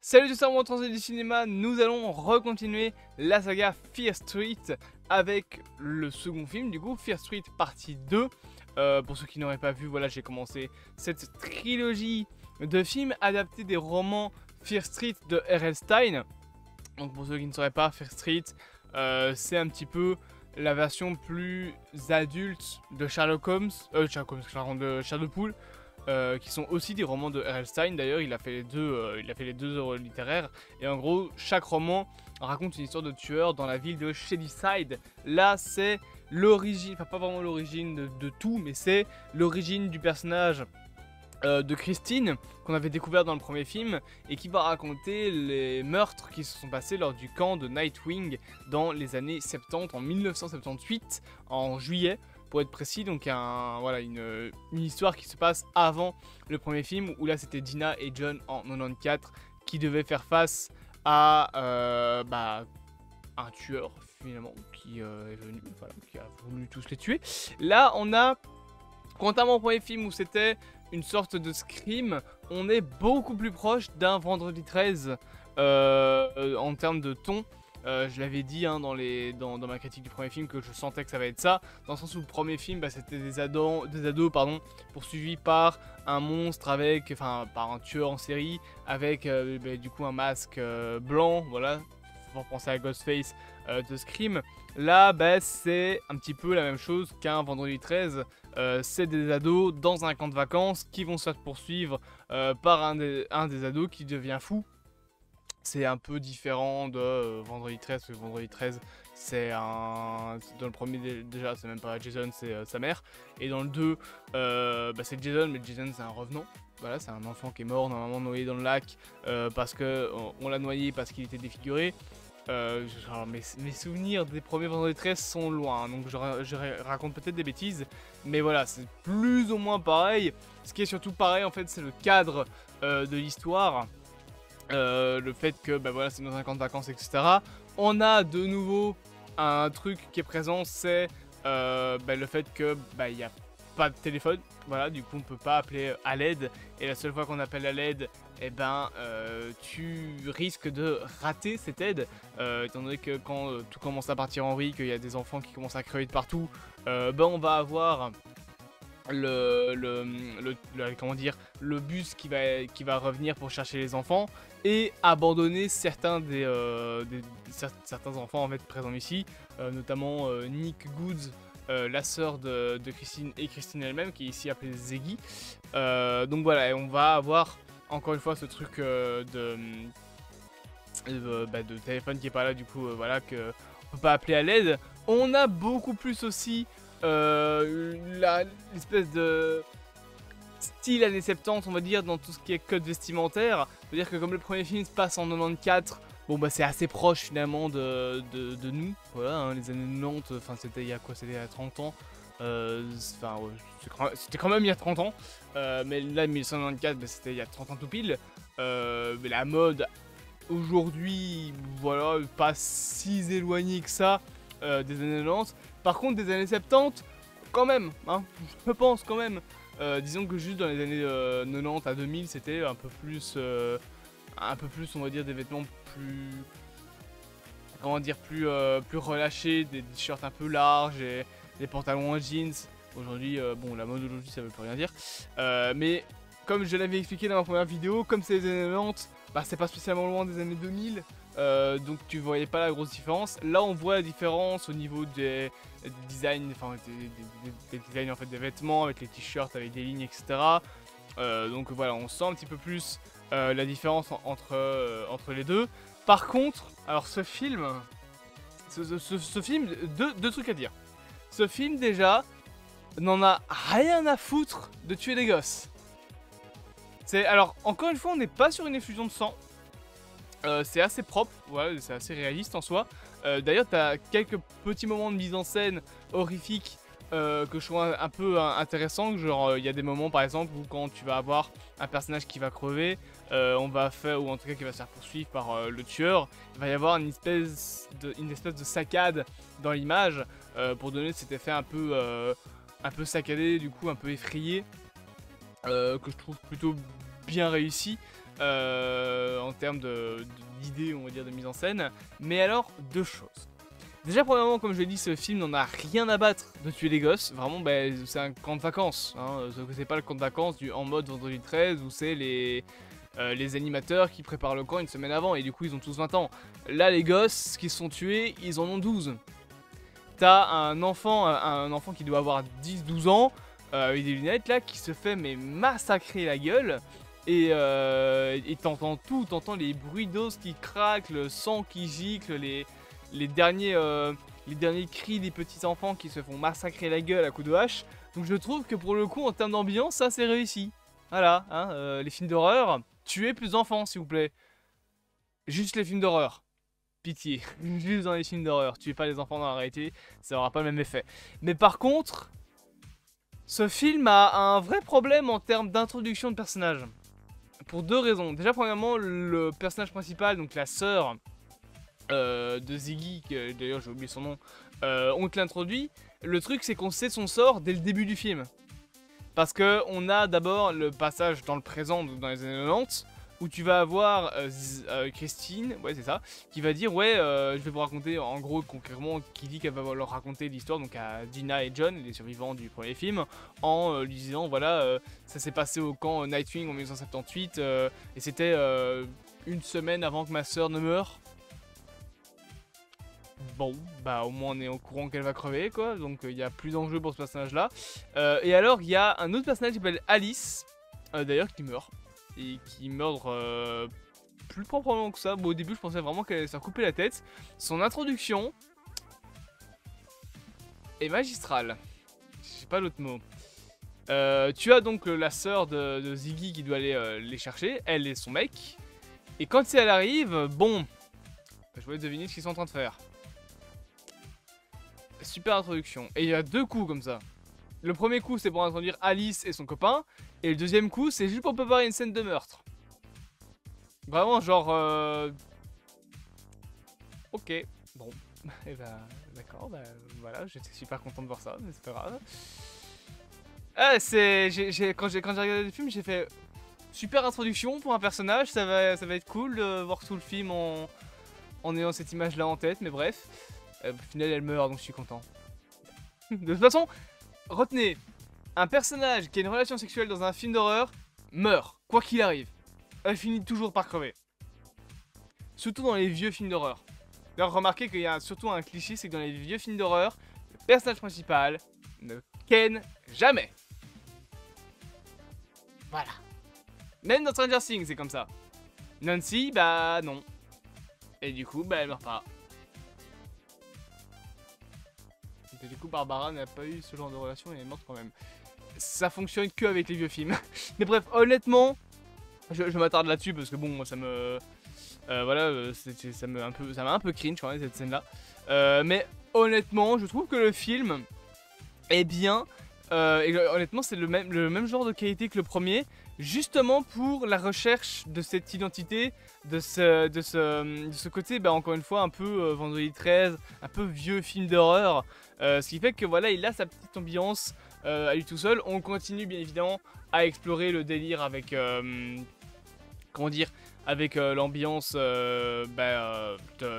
Salut tout ça, moi Transé du cinéma, nous allons recontinuer la saga Fear Street avec le second film, du coup Fear Street partie 2. Pour ceux qui n'auraient pas vu, voilà, j'ai commencé cette trilogie de films adaptés des romans Fear Street de R.L. Stine. Donc pour ceux qui ne sauraient pas, Fear Street, c'est un petit peu la version plus adulte de Sherlock Holmes, de Sherlock Poole. Qui sont aussi des romans de R.L. Stine. D'ailleurs, il a fait les deux œuvres littéraires. Et en gros, chaque roman raconte une histoire de tueur dans la ville de Shadyside. Là, c'est l'origine, enfin pas vraiment l'origine de tout, mais c'est l'origine du personnage de Christine, qu'on avait découvert dans le premier film, et qui va raconter les meurtres qui se sont passés lors du camp de Nightwing dans les années 70, en 1978, en juillet. Pour être précis, donc voilà, une histoire qui se passe avant le premier film, où là c'était Dina et John en 94 qui devaient faire face à un tueur finalement qui est venu, voilà, qui a voulu tous les tuer. Là on a, contrairement au premier film où c'était une sorte de scream, on est beaucoup plus proche d'un Vendredi 13 en termes de ton. Je l'avais dit hein, dans ma critique du premier film que je sentais que ça va être ça, dans le sens où le premier film c'était des ados poursuivis par un monstre par un tueur en série avec du coup un masque blanc, voilà, pour penser à Ghostface de Scream. Là c'est un petit peu la même chose qu'un Vendredi 13, c'est des ados dans un camp de vacances qui vont se faire poursuivre par un des ados qui devient fou. C'est un peu différent de Vendredi 13, parce que Vendredi 13, c'est un... Dans le premier, déjà, c'est même pas Jason, c'est sa mère. Et dans le 2, c'est Jason, mais Jason, c'est un revenant. Voilà, c'est un enfant qui est mort, normalement noyé dans le lac, parce qu'on l'a noyé parce qu'il était défiguré. Alors, mes souvenirs des premiers Vendredi 13 sont loin, donc je raconte peut-être des bêtises. Mais voilà, c'est plus ou moins pareil. Ce qui est surtout pareil, en fait, c'est le cadre de l'histoire. Le fait que voilà, c'est dans un camp de vacances, etc. On a de nouveau un truc qui est présent, c'est le fait que il n'y a pas de téléphone. Voilà, du coup on peut pas appeler à l'aide, et la seule fois qu'on appelle à l'aide, tu risques de rater cette aide, étant donné que quand tout commence à partir en vrille, qu'il y a des enfants qui commencent à crever de partout, on va avoir le bus qui va revenir pour chercher les enfants et abandonner certains enfants en fait présents ici, notamment Nick Goods, la sœur de Christine et Christine elle-même, qui est ici appelée Ziggy. Donc voilà, et on va avoir encore une fois ce truc de téléphone qui est pas là, du coup voilà, que on peut pas appeler à l'aide. On a beaucoup plus aussi l'espèce de style années 70, on va dire, dans tout ce qui est code vestimentaire. C'est-à-dire que comme le premier film se passe en 94, c'est assez proche finalement de nous. Voilà, hein, les années 90, enfin c'était il y a quoi, c'était il y a 30 ans. C'était quand même il y a 30 ans. Mais là, 1994, c'était il y a 30 ans tout pile. Mais la mode aujourd'hui, voilà, pas si éloignée que ça des années 90. Par contre, des années 70, quand même, hein, je pense quand même. Disons que juste dans les années 90 à 2000, c'était un peu plus, on va dire, des vêtements plus, comment dire, plus relâchés, des t-shirts un peu larges et des pantalons en jeans. Aujourd'hui, la mode aujourd'hui, ça veut plus rien dire. Mais comme je l'avais expliqué dans ma première vidéo, comme c'est les années 90, c'est pas spécialement loin des années 2000. Donc tu voyais pas la grosse différence. Là on voit la différence au niveau des designs, enfin des designs en fait des vêtements, avec les t-shirts avec des lignes, etc. Donc voilà, on sent un petit peu plus la différence entre les deux. Par contre, alors ce film, deux trucs à dire. Ce film déjà n'en a rien à foutre de tuer des gosses. Alors encore une fois, on n'est pas sur une effusion de sang. C'est assez propre, voilà, c'est assez réaliste en soi. D'ailleurs, tu as quelques petits moments de mise en scène horrifiques que je trouve un peu intéressants. Genre, il y a des moments par exemple où quand tu vas avoir un personnage qui va crever, ou en tout cas qui va se faire poursuivre par le tueur, il va y avoir une espèce de saccade dans l'image pour donner cet effet un peu saccadé, du coup un peu effrayé, que je trouve plutôt bien réussi. en termes d'idées, on va dire, de mise en scène. Mais alors, deux choses. Déjà, premièrement, comme je l'ai dit, ce film n'en a rien à battre de tuer les gosses. Vraiment, bah, c'est un camp de vacances. Hein. C'est pas le camp de vacances en mode vendredi 13 où c'est les animateurs qui préparent le camp une semaine avant. Et du coup, ils ont tous 20 ans. Là, les gosses qui se sont tués, ils en ont 12. T'as un enfant qui doit avoir 10-12 ans, avec des lunettes là, qui se fait mais massacrer la gueule. Et t'entends tout, t'entends les bruits d'os qui craquent, le sang qui gicle, les derniers cris des petits enfants qui se font massacrer la gueule à coups de hache. Donc je trouve que pour le coup, en termes d'ambiance, ça c'est réussi. Voilà, hein, les films d'horreur, tuez plus d'enfants s'il vous plaît. Juste les films d'horreur. Pitié, juste dans les films d'horreur, tuez pas les enfants dans la réalité, ça aura pas le même effet. Mais par contre, ce film a un vrai problème en termes d'introduction de personnages. Pour deux raisons. Déjà, premièrement, le personnage principal, donc la sœur de Ziggy, d'ailleurs j'ai oublié son nom, on te l'introduit. Le truc, c'est qu'on sait son sort dès le début du film. Parce que on a d'abord le passage dans le présent, dans les années 90, où tu vas avoir Christine, ouais c'est ça, qui va dire ouais je vais vous raconter en gros concrètement, qui dit qu'elle va leur raconter l'histoire donc à Dina et John, les survivants du premier film, en lui disant voilà ça s'est passé au camp Nightwing en 1978 et c'était une semaine avant que ma soeur ne meure. Bon, bah au moins on est au courant qu'elle va crever quoi, donc il y a plus d'enjeu pour ce personnage là. Et alors il y a un autre personnage qui s'appelle Alice, d'ailleurs qui meurt. Et qui meurt plus proprement que ça. Bon, au début, je pensais vraiment qu'elle allait se faire couper la tête. Son introduction est magistrale. J'ai pas d'autre mot. Tu as donc la sœur de Ziggy qui doit aller les chercher. Elle et son mec. Et quand elle arrive, bon, je voulais deviner ce qu'ils sont en train de faire. Super introduction. Et il y a deux coups comme ça. Le premier coup, c'est pour introduire Alice et son copain. Et le deuxième coup, c'est juste pour préparer une scène de meurtre. Vraiment, genre... Ok, bon. Et bah, d'accord, bah voilà, j'étais super content de voir ça, mais c'est pas grave. Ah, c'est... Quand j'ai regardé le film, j'ai fait... Super introduction pour un personnage, ça va être cool de voir tout le film en ayant cette image-là en tête, mais bref. Au final, elle meurt, donc je suis content. De toute façon... Retenez, un personnage qui a une relation sexuelle dans un film d'horreur meurt, quoi qu'il arrive. Elle finit toujours par crever. Surtout dans les vieux films d'horreur. D'ailleurs, remarquez qu'il y a surtout un cliché, c'est que dans les vieux films d'horreur, le personnage principal ne ken jamais. Voilà. Même dans Stranger Things, c'est comme ça. Nancy, bah non. Et du coup, bah elle meurt pas. Et du coup, Barbara n'a pas eu ce genre de relation et elle est morte quand même. Ça fonctionne que avec les vieux films. Mais bref, honnêtement, je m'attarde là-dessus parce que bon, moi ça me... voilà, ça m'a un peu cringe quand même cette scène-là. Mais honnêtement, je trouve que le film est bien. Et honnêtement, c'est le même genre de qualité que le premier. Justement pour la recherche de cette identité, de ce côté, bah, encore une fois, un peu Vendredi 13, un peu vieux film d'horreur. Ce qui fait que voilà, il a sa petite ambiance à lui tout seul. On continue bien évidemment à explorer le délire avec, comment dire, avec l'ambiance de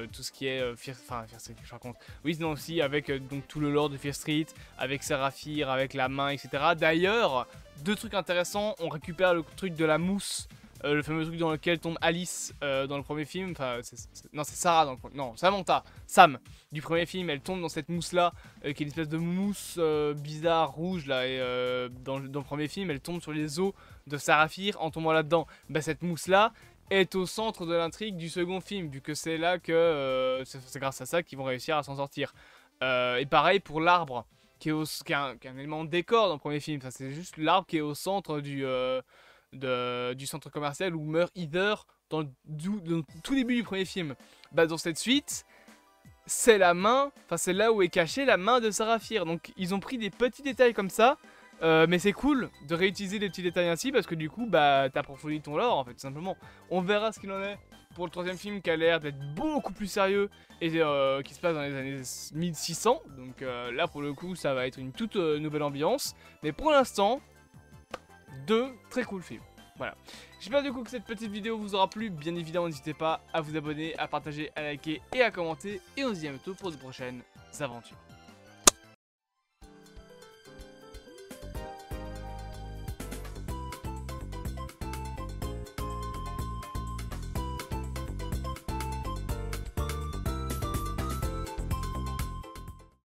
tout ce qui est Fear Street, je raconte. Oui, non, aussi avec donc tout le lore de Fear Street, avec Seraphir, avec la main, etc. D'ailleurs, deux trucs intéressants, on récupère le truc de la mousse, le fameux truc dans lequel tombe Alice dans le premier film. Enfin, non, c'est Sarah dans le... Non, Samantha, Sam du premier film, elle tombe dans cette mousse là, qui est une espèce de mousse bizarre, rouge là, et dans le premier film, elle tombe sur les os de Seraphir en tombant là-dedans. Bah, cette mousse là est au centre de l'intrigue du second film, vu que c'est là que c'est grâce à ça qu'ils vont réussir à s'en sortir. Et pareil pour l'arbre, qui est un élément de décor dans le premier film. C'est juste l'arbre qui est au centre du centre commercial où meurt Heather dans le tout début du premier film. Bah, dans cette suite, c'est la main, enfin c'est là où est cachée la main de Seraphir. Donc ils ont pris des petits détails comme ça. Mais c'est cool de réutiliser des petits détails ainsi parce que du coup, bah, t'approfondis ton lore en fait, tout simplement. On verra ce qu'il en est pour le troisième film qui a l'air d'être beaucoup plus sérieux et qui se passe dans les années 1600. Donc là, pour le coup, ça va être une toute nouvelle ambiance. Mais pour l'instant, deux très cool films. Voilà. J'espère du coup que cette petite vidéo vous aura plu. Bien évidemment, n'hésitez pas à vous abonner, à partager, à liker et à commenter. Et on se dit à bientôt pour de prochaines aventures.